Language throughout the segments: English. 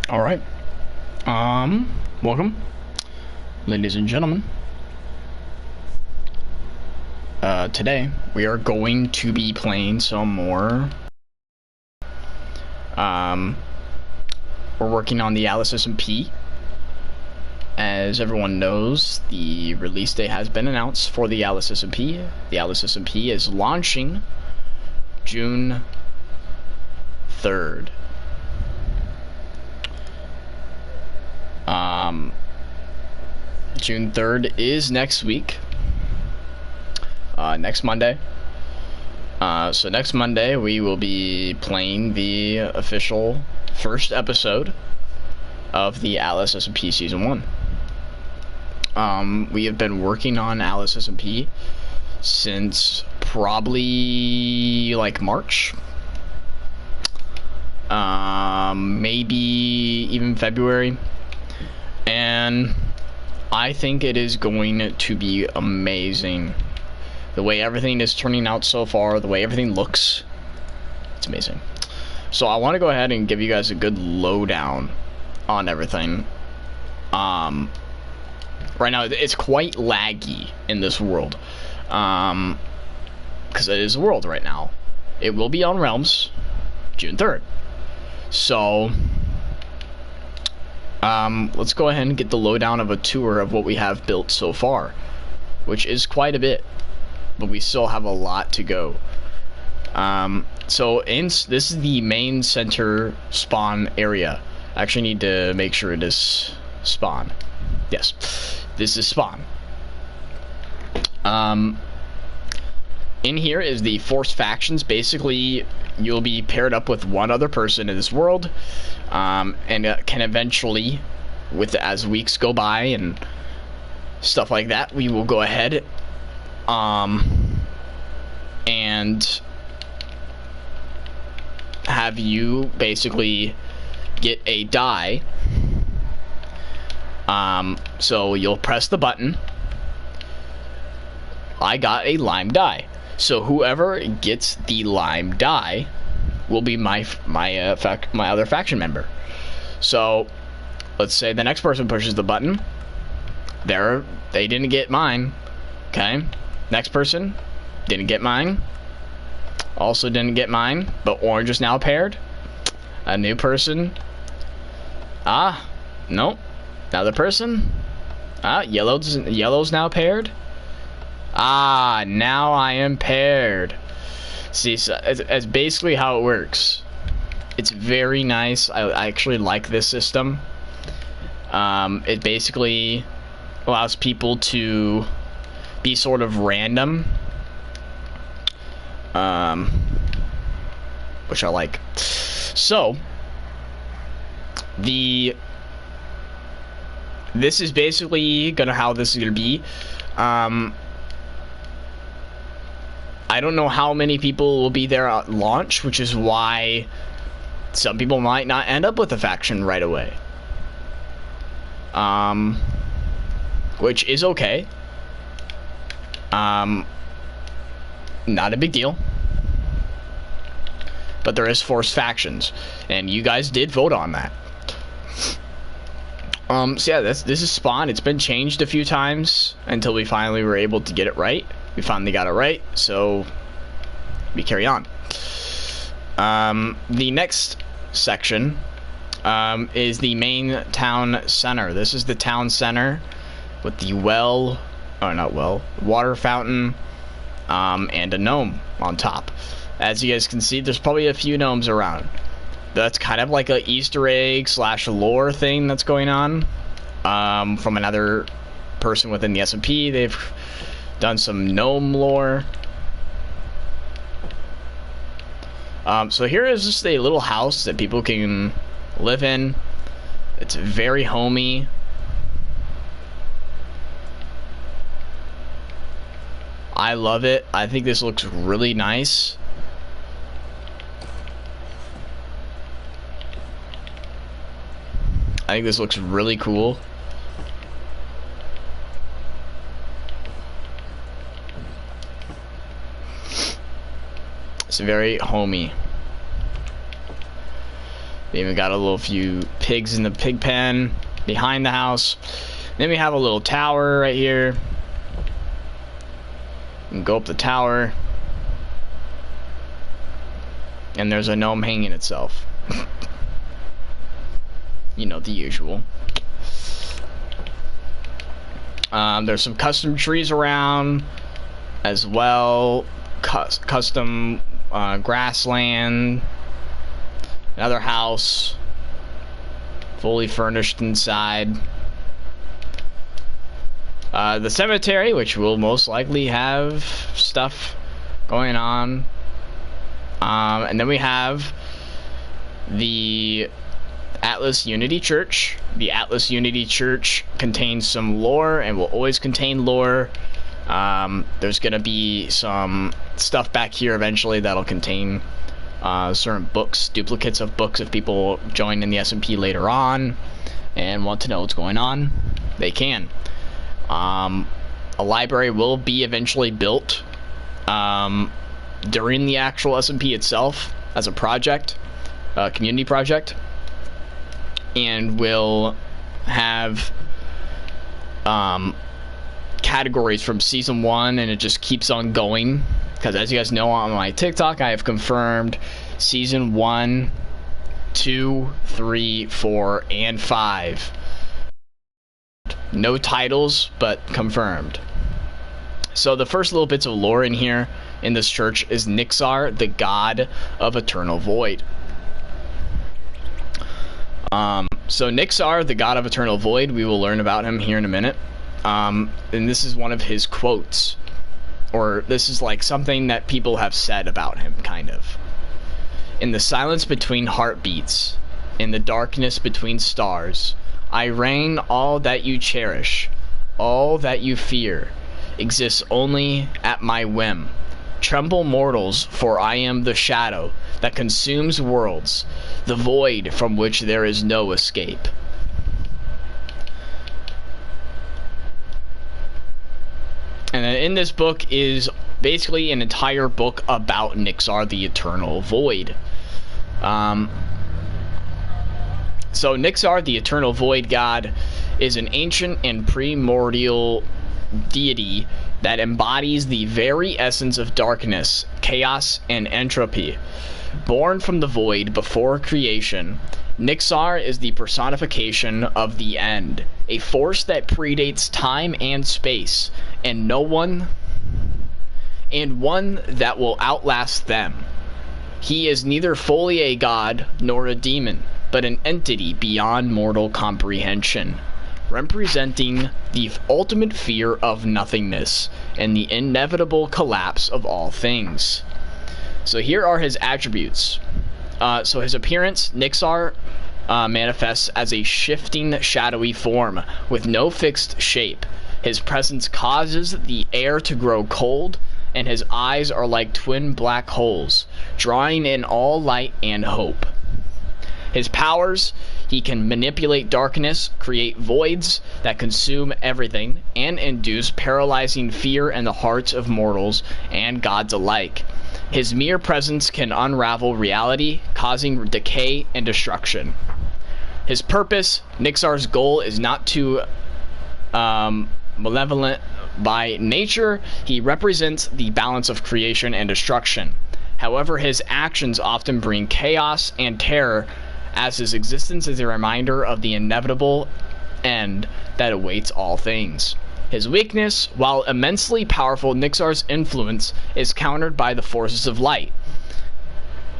All right. Welcome, ladies and gentlemen. Today we are going to be playing some more. We're working on the Alice SMP. As everyone knows, the release date has been announced for the Alice SMP. The Alice SMP is launching June 3rd. June 3rd is next week. Next Monday. So next Monday we will be playing the official first episode of the Alice SMP Season 1. We have been working on Alice SMP since probably like March. Maybe even February. And I think it is going to be amazing. The way everything is turning out so far, the way everything looks, it's amazing. So I want to go ahead and give you guys a good lowdown on everything. Right now it's quite laggy in this world, because it is a world right now. It will be on Realms June 3rd. So let's go ahead and get the lowdown of a tour of what we have built so far, which is quite a bit, but we still have a lot to go. So this is the main center spawn area. I actually need to make sure it is spawn. Yes, this is spawn. In here is the forced factions. Basically, you'll be paired up with one other person in this world, and can eventually, as weeks go by and stuff like that, we will go ahead and have you basically get a die. So you'll press the button. I got a lime die. So whoever gets the lime die will be my other faction member. So let's say the next person pushes the button. They didn't get mine. Okay. Next person didn't get mine. Also didn't get mine, but orange is now paired. A new person. Nope. Another person. Yellow's now paired. Now I am paired. See, so it's basically how it works. It's very nice. I actually like this system. It basically allows people to be sort of random, which I like. So this is basically how this is gonna be. I don't know how many people will be there at launch, which is why some people might not end up with a faction right away. Which is okay. Not a big deal. But there is forced factions, and you guys did vote on that. So yeah, this is spawn. It's been changed a few times until we finally were able to get it right. We finally got it right, so we carry on. The next section is the main town center. This is the town center with the water fountain, and a gnome on top. As you guys can see, there's probably a few gnomes around. That's kind of like a Easter egg / lore thing that's going on, from another person within the SMP. They've done some gnome lore. So here is just a little house that people can live in. It's very homey. I love it. I think this looks really nice. I think this looks really cool. It's very homey. We even got a little few pigs in the pig pen behind the house. Then we have a little tower right here. You can go up the tower. And there's a gnome hanging itself. You know, the usual. There's some custom trees around as well. Custom grassland. Another house. Fully furnished inside. The cemetery, which will most likely have stuff going on. And then we have the Atlas Unity Church. The Atlas Unity Church contains some lore and will always contain lore. There's going to be some stuff back here eventually that'll contain certain books, duplicates of books. If people join in the SMP later on and want to know what's going on, they can. A library will be eventually built during the actual SMP itself as a project, a community project, and will have categories from season 1, and it just keeps on going, because as you guys know on my TikTok, I have confirmed season 1, 2, 3, 4, and 5. No titles, but confirmed. So the first little bits of lore in here in this church is Nixar, the god of eternal void. So Nixar, the god of eternal void, we will learn about him here in a minute. And this is one of his quotes, or this is like something that people have said about him, kind of. In the silence between heartbeats, in the darkness between stars, I reign. All that you cherish, all that you fear, exists only at my whim. Tremble mortals, for I am the shadow that consumes worlds, the void from which there is no escape. And then in this book is basically an entire book about Nixar, the eternal void. So Nixar, the eternal void god, is an ancient and primordial deity that embodies the very essence of darkness, chaos, and entropy. Born from the void before creation, Nixar is the personification of the end, a force that predates time and space, and one that will outlast them. He is neither fully a god nor a demon, but an entity beyond mortal comprehension, representing the ultimate fear of nothingness and the inevitable collapse of all things. So here are his attributes. So his appearance, Nixar manifests as a shifting, shadowy form with no fixed shape. His presence causes the air to grow cold, and his eyes are like twin black holes, drawing in all light and hope. His powers: he can manipulate darkness, create voids that consume everything, and induce paralyzing fear in the hearts of mortals and gods alike. His mere presence can unravel reality, causing decay and destruction. His purpose: Nixar's goal is not too malevolent by nature. He represents the balance of creation and destruction. However, his actions often bring chaos and terror, as his existence is a reminder of the inevitable end that awaits all things. His weakness: while immensely powerful, Nixar's influence is countered by the forces of light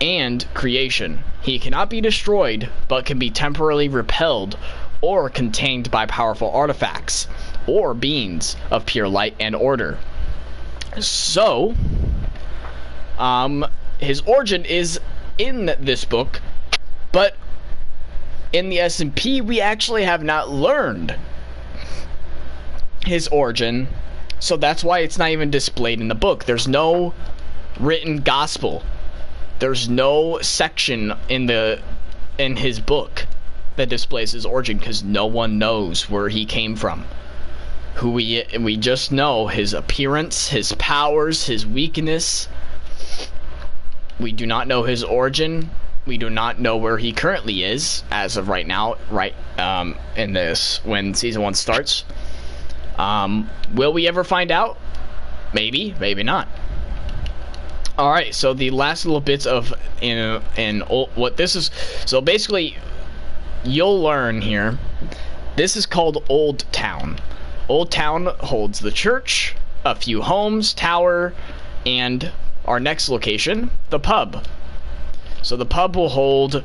and creation. He cannot be destroyed, but can be temporarily repelled or contained by powerful artifacts or beings of pure light and order. So, his origin is in this book, but in the SMP we actually have not learned his origin, so that's why it's not even displayed in the book. There's no written gospel. There's no section in his book that displays his origin, because no one knows where he came from. We just know his appearance, his powers, his weakness. We do not know his origin, We do not know where he currently is as of right now, in this, when Season 1 starts. Will we ever find out? Maybe, maybe not. Alright, so the last little bits of what this is. So basically, you'll learn here. This is called Old Town. Old Town holds the church, a few homes, tower, and our next location, the pub. So the pub will hold,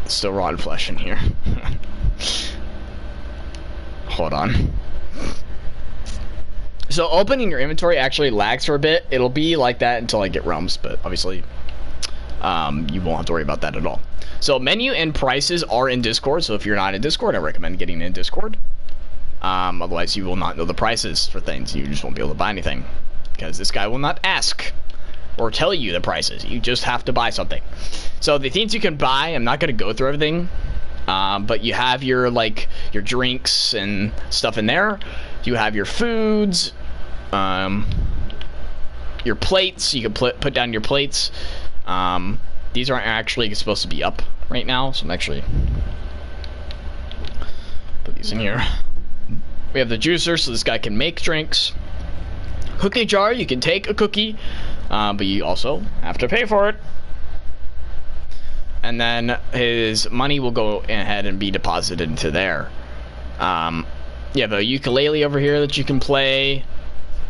still rotten flesh in here. Hold on. So opening your inventory actually lags for a bit. It'll be like that until I get realms, but obviously, you won't have to worry about that at all. So menu and prices are in Discord, so if you're not in Discord, I recommend getting in Discord. Otherwise you will not know the prices for things. You just won't be able to buy anything, because this guy will not ask or tell you the prices. You just have to buy something. So the things you can buy, I'm not going to go through everything, but you have your, like, your drinks and stuff in there. You have your foods, your plates. You can put down your plates. These aren't actually supposed to be up right now, so I'm actually put these in here. We have the juicer, so this guy can make drinks. Cookie jar, you can take a cookie, but you also have to pay for it. And then his money will go ahead and be deposited into there. You have a ukulele over here that you can play.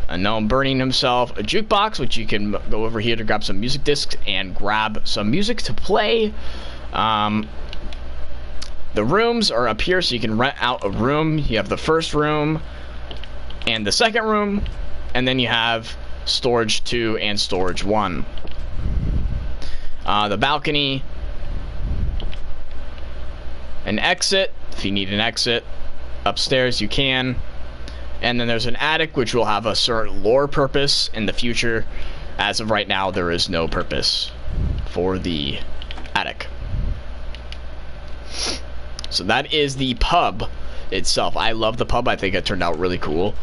A gnome burning himself. A jukebox, which you can go over here to grab some music discs and grab some music to play. The rooms are up here, so you can rent out a room. You have the first room and the second room, and then you have storage 2 and storage 1. The balcony, an exit if you need an exit. Upstairs you can. And then there's an attic, which will have a certain lore purpose in the future. As of right now, there is no purpose for the attic. So that is the pub itself. I love the pub. I think it turned out really cool.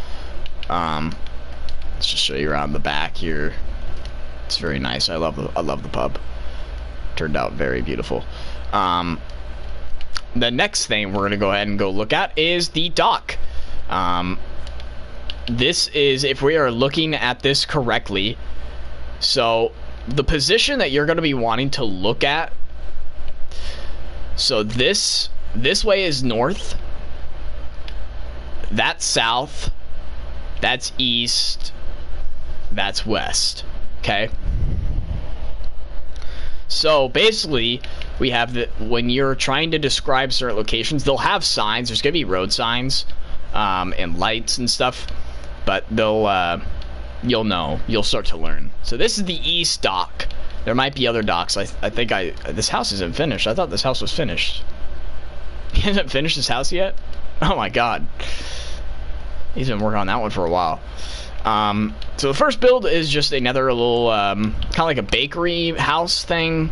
Let's just show you around the back here. It's very nice. I love the pub. Turned out very beautiful. The next thing we're gonna go ahead and go look at is the dock. This is, if we are looking at this correctly, so the position that you're going to be wanting to look at, so this way is north, that's south, that's east, that's west. Okay, so basically we have the, when you're trying to describe certain locations, they'll have signs. There's going to be road signs and lights and stuff, but they'll you'll know, you'll start to learn. So this is the east dock. There might be other docks. I think this house isn't finished. I thought this house was finished. He hasn't finished his house yet? Oh my god, he's been working on that one for a while. So the first build is just another little kind of like a bakery house thing.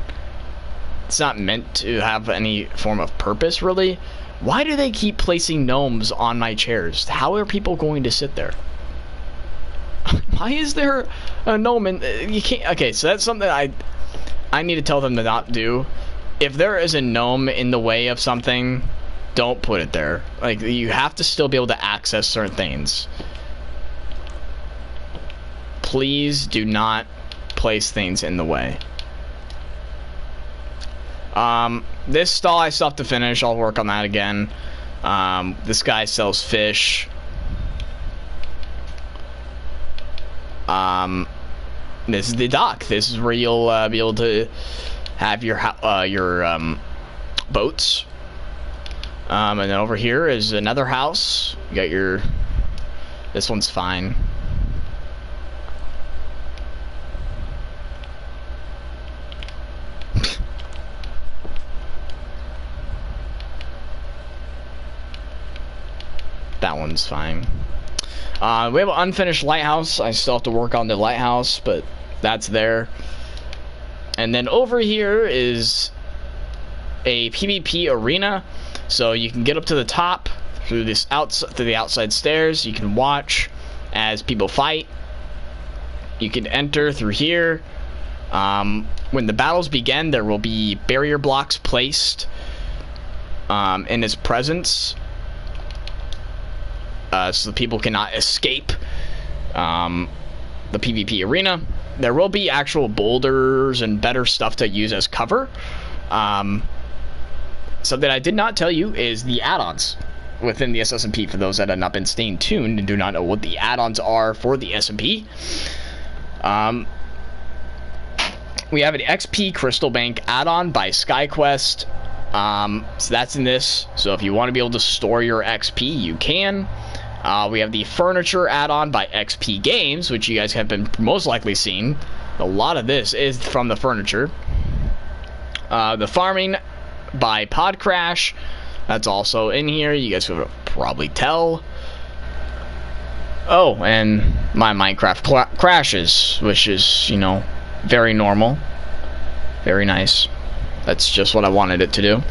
It's not meant to have any form of purpose, really. Why do they keep placing gnomes on my chairs? How are people going to sit there? Why is there a gnome in, you can't, okay, so that's something I need to tell them to not do. If there is a gnome in the way of something, don't put it there. Like, you have to still be able to access certain things. Please do not place things in the way. This stall I still have to finish. I'll work on that again. This guy sells fish. This is the dock. This is where you'll be able to have your boats. And then over here is another house. You got your, this one's fine. That one's fine. We have an unfinished lighthouse. I still have to work on the lighthouse, but that's there. And then over here is a PvP arena, so you can get up to the top through the outside stairs. You can watch as people fight. You can enter through here, When the battles begin, there will be barrier blocks placed in his presence, so people cannot escape the PvP arena. There will be actual boulders and better stuff to use as cover. Something I did not tell you is the add-ons within the SMP, for those that have not been staying tuned and do not know what the add-ons are for the SMP. We have an XP Crystal Bank add-on by SkyQuest. So that's in this. So if you want to be able to store your XP, you can. We have the Furniture add-on by XP Games, which you guys have been most likely seeing. A lot of this is from the Furniture. The Farming by Podcrash. That's also in here. You guys will probably tell. Oh, and my Minecraft crashes, which is, you know, very normal. Very nice. That's just what I wanted it to do.